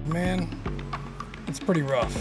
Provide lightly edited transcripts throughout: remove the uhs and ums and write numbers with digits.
man, it's pretty rough.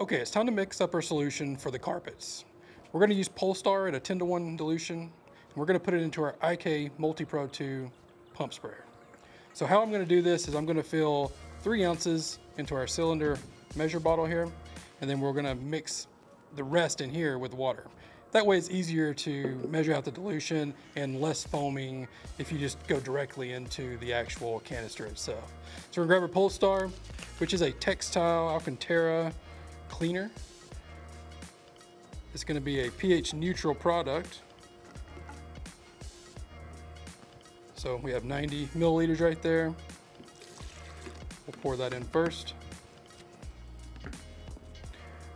Okay, it's time to mix up our solution for the carpets. We're going to use Polestar at a 10:1 dilution, and we're going to put it into our IK Multi-Pro 2 pump sprayer. So how I'm going to do this is I'm going to fill 3 ounces into our cylinder measure bottle here, and then we're going to mix the rest in here with water. That way it's easier to measure out the dilution and less foaming if you just go directly into the actual canister itself. So we're going to grab our Polestar, which is a textile Alcantara cleaner. It's going to be a pH neutral product. So we have 90 milliliters right there. We'll pour that in first.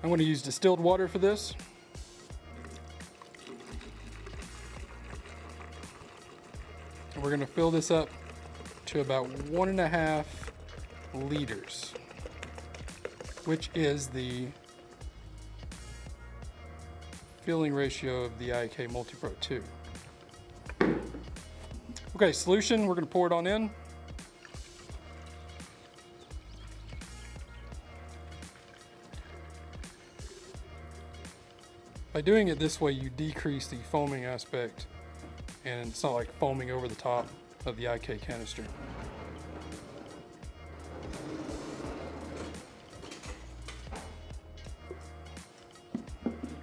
I'm going to use distilled water for this. And we're going to fill this up to about 1.5 liters, which is the filling ratio of the IK Multi-Pro 2. Okay, solution, we're going to pour it on in. By doing it this way, you decrease the foaming aspect, and it's not like foaming over the top of the IK canister.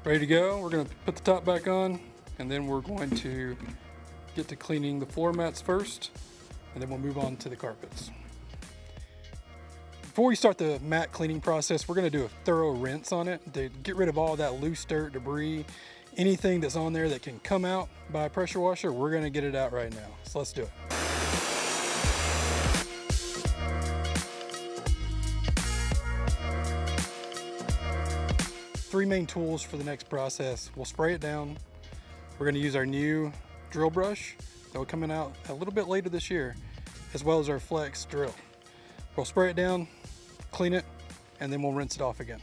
Ready to go. We're going to put the top back on, and then we're going to get to cleaning the floor mats first, and then we'll move on to the carpets. Before we start the mat cleaning process, we're going to do a thorough rinse on it to get rid of all that loose dirt, debris, anything that's on there that can come out by a pressure washer. We're going to get it out right now. So let's do it. Three main tools for the next process. We'll spray it down. We're going to use our new drill brush that will come out a little bit later this year, as well as our flex drill. We'll spray it down, clean it, and then we'll rinse it off again.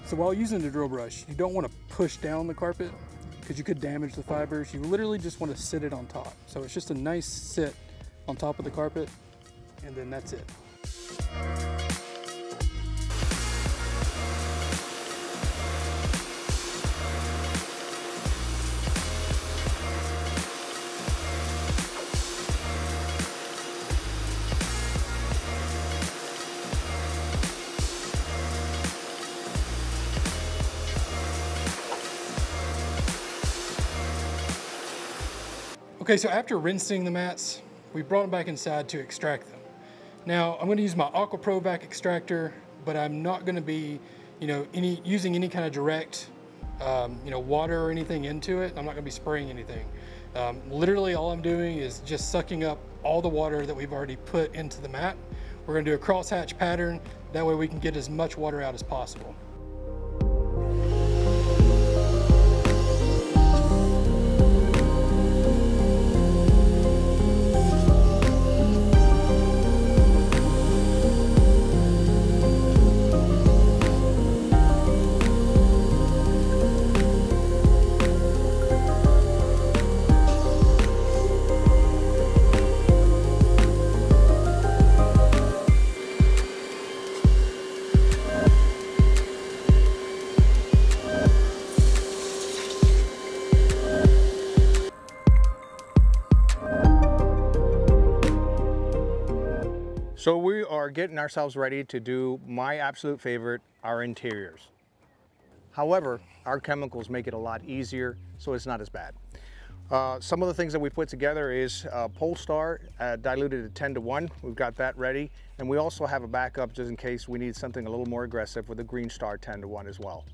So while using the drill brush, you don't want to push down the carpet because you could damage the fibers. You literally just want to sit it on top. So it's just a nice sit on top of the carpet, and then that's it. Okay, so after rinsing the mats, we brought them back inside to extract them. Now, I'm going to use my Aqua Pro vac extractor, but I'm not going to be, using any kind of direct, water or anything into it. I'm not going to be spraying anything. Literally, all I'm doing is just sucking up all the water that we've already put into the mat. We're going to do a crosshatch pattern. That way, we can get as much water out as possible. So we are getting ourselves ready to do my absolute favorite, our interiors. However, our chemicals make it a lot easier, so it's not as bad. Some of the things that we put together is Polestar diluted at 10:1. We've got that ready. And we also have a backup just in case we need something a little more aggressive with a Green Star 10:1 as well.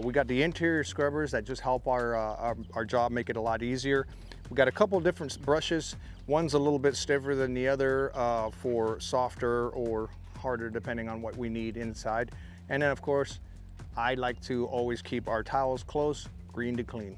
We got the interior scrubbers that just help our job make it a lot easier. We got a couple different brushes. One's a little bit stiffer than the other for softer or harder depending on what we need inside. And then of course, I like to always keep our towels close, green to clean.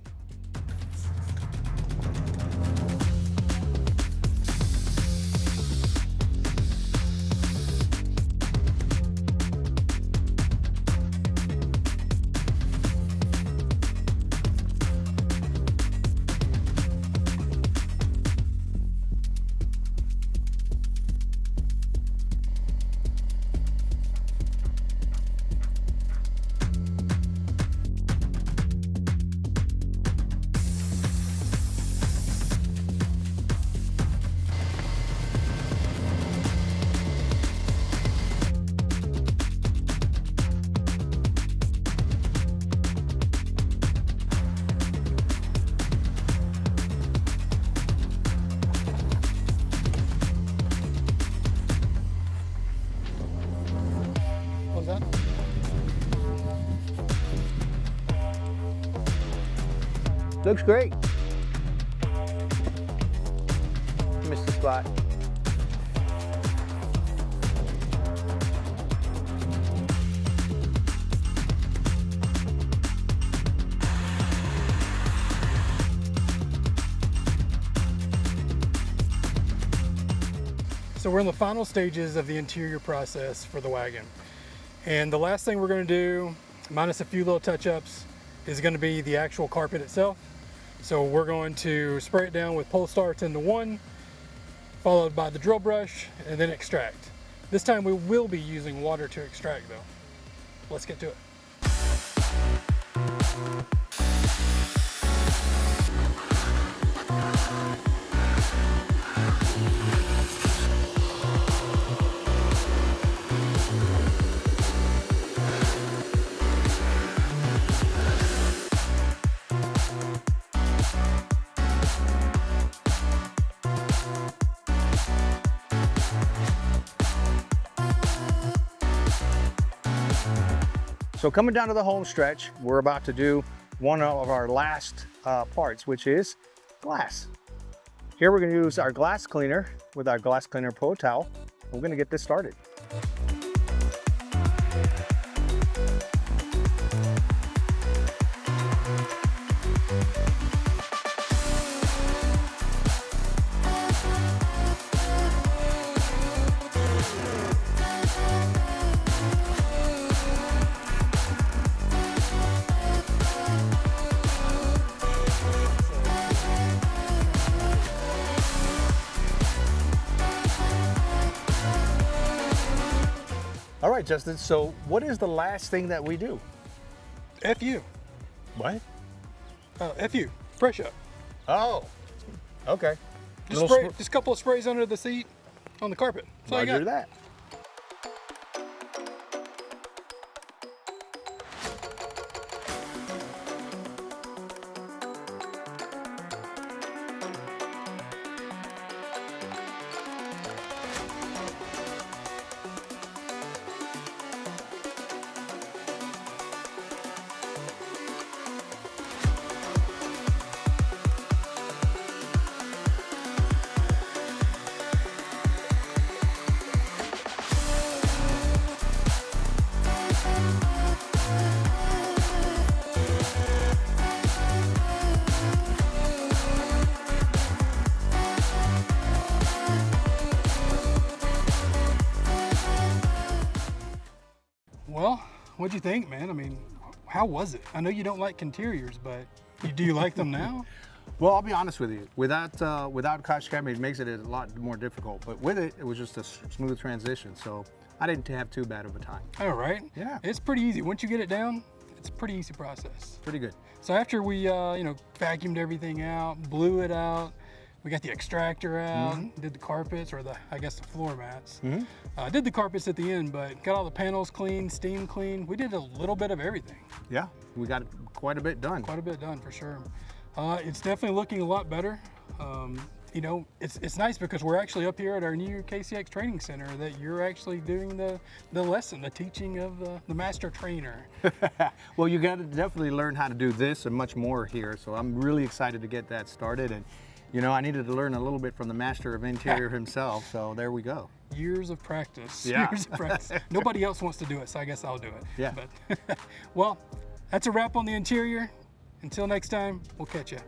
Looks great. Missed the spot. So we're in the final stages of the interior process for the wagon. And the last thing we're going to do, minus a few little touch-ups, is going to be the actual carpet itself. So we're going to spray it down with Polestar 10:1, followed by the drill brush, and then extract. This time we will be using water to extract though. Let's get to it. So coming down to the home stretch, we're about to do one of our last parts, which is glass. Here we're going to use our glass cleaner with our glass cleaner Pro towel. We're going to get this started. All right, Justin, so what is the last thing that we do? FU. What? FU, fresh up. Oh, okay. Just a couple of sprays under the seat on the carpet. That's all you got. Roger that. Well, what'd you think, man? I mean, how was it? I know you don't like interiors, but do you like them now? Well, I'll be honest with you. Without Koch-Chemie, it makes it a lot more difficult. But with it, it was just a smooth transition. So I didn't have too bad of a time. All right. Yeah. It's pretty easy. Once you get it down, it's a pretty easy process. Pretty good. So after we, vacuumed everything out, blew it out, We got the extractor out, did the carpets, or I guess the floor mats. Did the carpets at the end, but got all the panels clean, steam clean. We did a little bit of everything. Yeah, we got quite a bit done. Quite a bit done for sure. It's definitely looking a lot better. You know, it's nice because we're actually up here at our new KCX training center that you're actually doing the lesson, the teaching of the master trainer. Well, you got to definitely learn how to do this and much more here. So I'm really excited to get that started. And you know, I needed to learn a little bit from the master of interior himself. So there we go. Years of practice. Yeah. Years of practice. Nobody else wants to do it, so I guess I'll do it. Yeah. But well, that's a wrap on the interior. Until next time, we'll catch you.